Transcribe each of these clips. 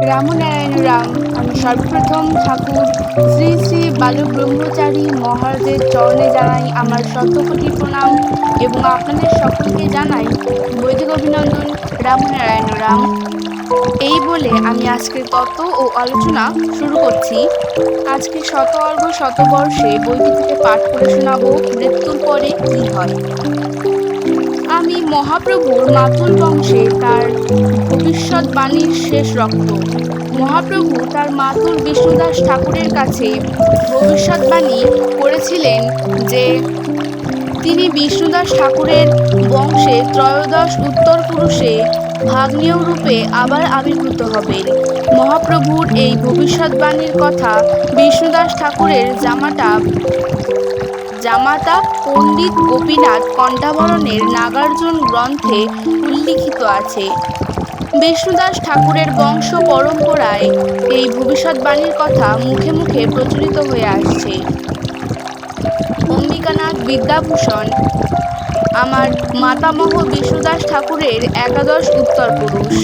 রামনারায়ণ রাম। আমি সর্বপ্রথম ঠাকুর শ্রী শ্রী বালক ব্রহ্মচারী মহারাজের চরণে জানাই আমার শতকোটি প্রণাম এবং আপনাদের সকলকে জানাই বৈদিক অভিনন্দন। রামনারায়ণ রাম। এই বলে আমি আজকের তত্ত্ব ও আলোচনা শুরু করছি। আজকে শতঅর্ঘ শতবর্ষে বইটি থেকে পাঠ করে শোনাবো মৃত্যুর পরে কি হয়। আমি মহাপ্রভুর মাতুল বংশে তার ভবিষ্যৎবাণীর শেষ রক্ত। মহাপ্রভু তার মাতুল বিষ্ণুদাস ঠাকুরের কাছে ভবিষ্যৎবাণী করেছিলেন যে তিনি বিষ্ণুদাস ঠাকুরের বংশে ত্রয়োদশ উত্তর পুরুষে ভাগ্নেয় রূপে আবার আবির্ভূত হবেন। মহাপ্রভুর এই ভবিষ্যৎবাণীর কথা বিষ্ণুদাস ঠাকুরের জামাতা পণ্ডিত গোপীনাথ কণ্ঠাভরণের নাগার্জুন গ্রন্থে উল্লিখিত আছে। বিষ্ণুদাস ঠাকুরের বংশ পরম্পরায় এই ভবিষ্যৎবাণীর কথা মুখে মুখে প্রচলিত হয়ে আসছে। অম্বিকানাথ বিদ্যাভূষণ আমার মাতামহ বিষ্ণুদাস ঠাকুরের একাদশ উত্তর পুরুষ,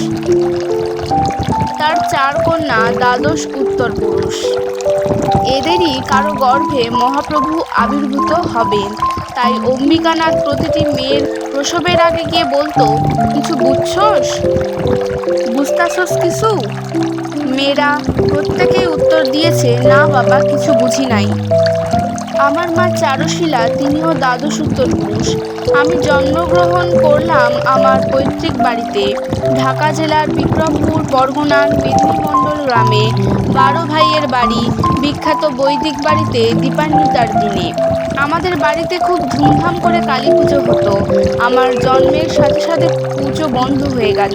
তার 4 কন্যা দ্বাদশ উত্তর পুরুষ। এদেরই কারো গর্ভে মহাপ্রভু আবির্ভূত হবেন। তাই অম্বিকানাথ প্রতিটি মেয়ের প্রসবের আগে গিয়ে বলতো, কিছু বুঝছস, বুঝতাছস কিছু? মেয়েরা প্রত্যেকেই উত্তর দিয়েছে, না বাবা, কিছু বুঝি নাই। আমার মা চারুশীলা, তিনিও দ্বাদশ উত্তর পুরুষ। আমি জন্মগ্রহণ করলাম আমার পৈতৃক বাড়িতে, ঢাকা জেলার বিক্রমপুর পরগনার মেদিনীমণ্ডল গ্রামে 12 ভাইয়ের বাড়ি, বিখ্যাত বৈদিক বাড়িতে দীপান্বিতার দিনে। আমাদের বাড়িতে খুব ধুমধাম করে কালী পুজো হতো। আমার জন্মের সাথে সাথে পুজো বন্ধ হয়ে গেল।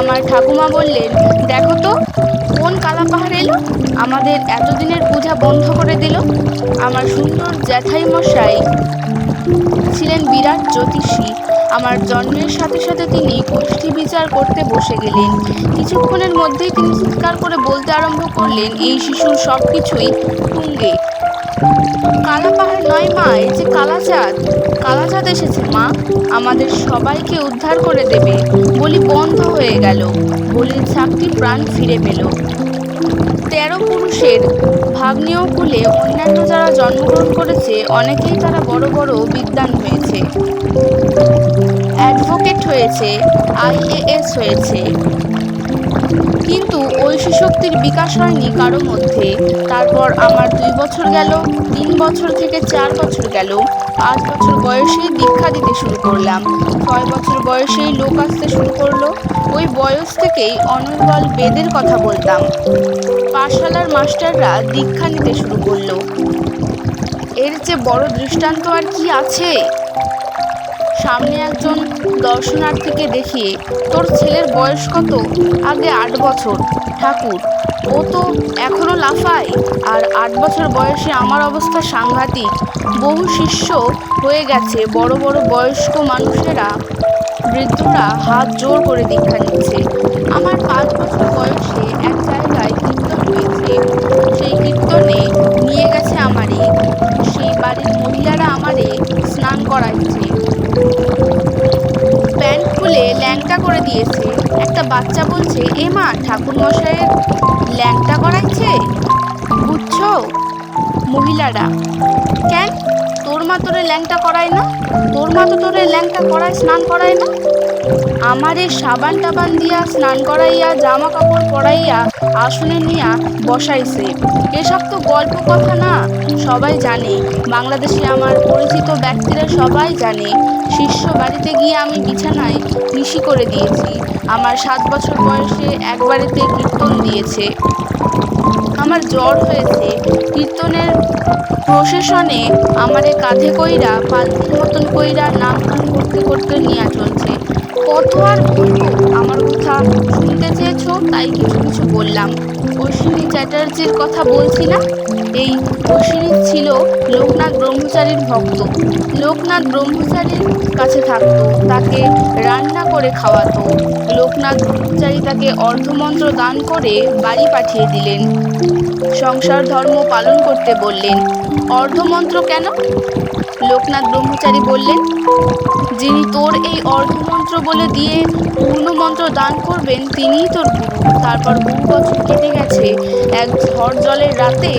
আমার ঠাকুমা বললেন, দেখো তো কোন কালাপাহাড় এলো, আমাদের এতদিনের পূজা বন্ধ করে দিল। আমার সুন্দর জ্যাঠাই মশাই ছিলেন বিরাট জ্যোতিষী। আমার জন্মের সাথে সাথে তিনি গোষ্ঠী বিচার করতে বসে গেলেন। কিছুক্ষণের মধ্যেই তিনি চিৎকার করে বলতে আরম্ভ করলেন, এই শিশুর সব কিছুই তুঙ্গে। কালা পাহাড় নয় মা, এই যে কালাচাঁদ, কালাচাঁদ এসেছে মা, আমাদের সবাইকে উদ্ধার করে দেবে। বলি বন্ধ হয়ে গেল। বলির ছাপটি প্রাণ ফিরে পেল। 13 পুরুষের ভাগ্নেয় কুলে অন্যান্য যারা জন্মগ্রহণ করেছে, অনেকেই তারা বড় বড় বিদ্বান হয়েছে, অ্যাডভোকেট হয়েছে, IAS হয়েছে, কিন্তু ঐশী শক্তির বিকাশ হয়নি কারো মধ্যে। তারপর আমার 2 বছর গেল, 3 বছর থেকে 4 বছর গেল, 5 বছর বয়সেই দীক্ষা দিতে শুরু করলাম, 6 বছর বয়সেই লোক আসতে শুরু করলো। ওই বয়স থেকেই অনর্গল বেদের কথা বলতাম। পাঠশালার মাস্টাররা দীক্ষা নিতে শুরু করলো। এর যে বড় দৃষ্টান্ত আর কি আছে? সামনে একজন দর্শনার্থীকে দেখিয়ে, তোর ছেলের বয়স কত? আগে 8 বছর ঠাকুর, ও তো এখনো লাফায়। আর 8 বছর বয়সে আমার অবস্থা সাংঘাতিক। বহু শিষ্য হয়ে গেছে, বড় বড় বয়স্ক মানুষেরা, বৃদ্ধরা হাত জোর করে দীক্ষা নিচ্ছে। আমার 5 বছর বয়সে এক জায়গায় কীর্তন হয়েছে, সেই কীর্তনে নিয়ে গেছে আমারে, সেই বাড়ির মহিলারা আমারে স্নান করাচ্ছে, প্যান্ট খুলে ল্যাংটা করে দিয়েছে। একটা বাচ্চা বলছে, এ মা, ঠাকুর মশাইয়ের ল্যাংটা করাইছে, বুঝছো? মহিলারা, কেন, তোর মা তোরে ল্যাংটা করায় না? তোর মা তো তোরে ল্যাংটা করায়, স্নান করায় না? আমারে সাবান টাবান দিয়া স্নান করাইয়া, জামা কাপড় পরাইয়া আসনে নিয়া বসাইছে। এসব তো গল্প কথা না, সবাই জানে। বাংলাদেশে আমার পরিচিত ব্যক্তিরা সবাই জানে। শিষ্য বাড়িতে গিয়ে আমি বিছানায় নিশি করে দিয়েছি। আমার 7 বছর বয়সে এক বাড়িতে কীর্তন দিয়েছে। আমার জ্বর হয়েছে, কীর্তনের প্রসেশনে আমারে কাঁধে কইরা পালকির মতন কইরা নাম গান করতে করতে নিয়ে চলছে। কত আর বলবো, আমার কথা শুনতে চেয়েছো তাই কিছু কিছু বললাম। অশ্বিনী চ্যাটার্জির কথা বলছি না? এই অশ্বিনী ছিল লোকনাথ ব্রহ্মচারীর ভক্ত। লোকনাথ ব্রহ্মচারীর কাছে থাকতো, তাকে রান্না করে খাওয়াতো। লোকনাথ ব্রহ্মচারী তাকে অর্ধমন্ত্র দান করে বাড়ি পাঠিয়ে দিলেন। সংসার ধর্ম পালন করতে বললেন। অর্ধমন্ত্র কেন? লোকনাথ ব্রহ্মচারী বললেন, যিনি তোর এই অর্ধমন্ত্র বলে দিয়ে পূর্ণ মন্ত্র দান করবেন, তিনিই তোর গুরু। তারপর বহু বছর কেটে গেছে। এক ঝড় জলের রাতে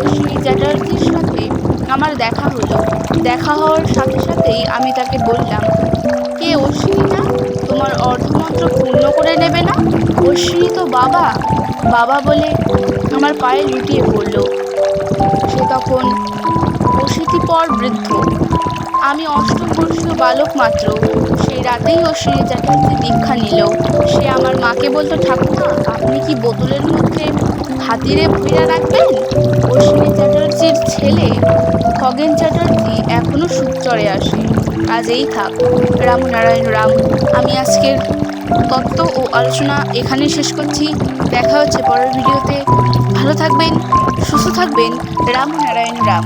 অশ্বিনী চ্যাটার্জির সাথে আমার দেখা হলো। দেখা হওয়ার সাথে সাথেই আমি তাকে বললাম, কে অশ্বিনী না? তোমার অর্ধমন্ত্র পূর্ণ করে নেবে না? অশ্বিনী তো বাবা। বাবা বলে আমার পায়ে লুটিয়ে পড়ল। সে তখন অশীতিপর বৃদ্ধ, আমি অষ্টম বর্ষীয় বালক মাত্র। সেই রাতেই অশ্বিনী চ্যাটার্জি দীক্ষা নিল। সে আমার মাকে বলতো, ঠাকুমা আপনি কি বোতলের মধ্যে হাতিরে ভৈরা রাখবেন? অশ্বিনী চ্যাটার্জির ছেলে খগেন চ্যাটার্জি এখনো সুখচরে আসে। আজ এই থাক। রামনারায়ণ রাম। আমি আজকের তত্ত্ব ও আলোচনা এখানে শেষ করছি। দেখা হচ্ছে পরের ভিডিওতে। ভালো থাকবেন, সুস্থ থাকবেন। রামনারায়ণ রাম।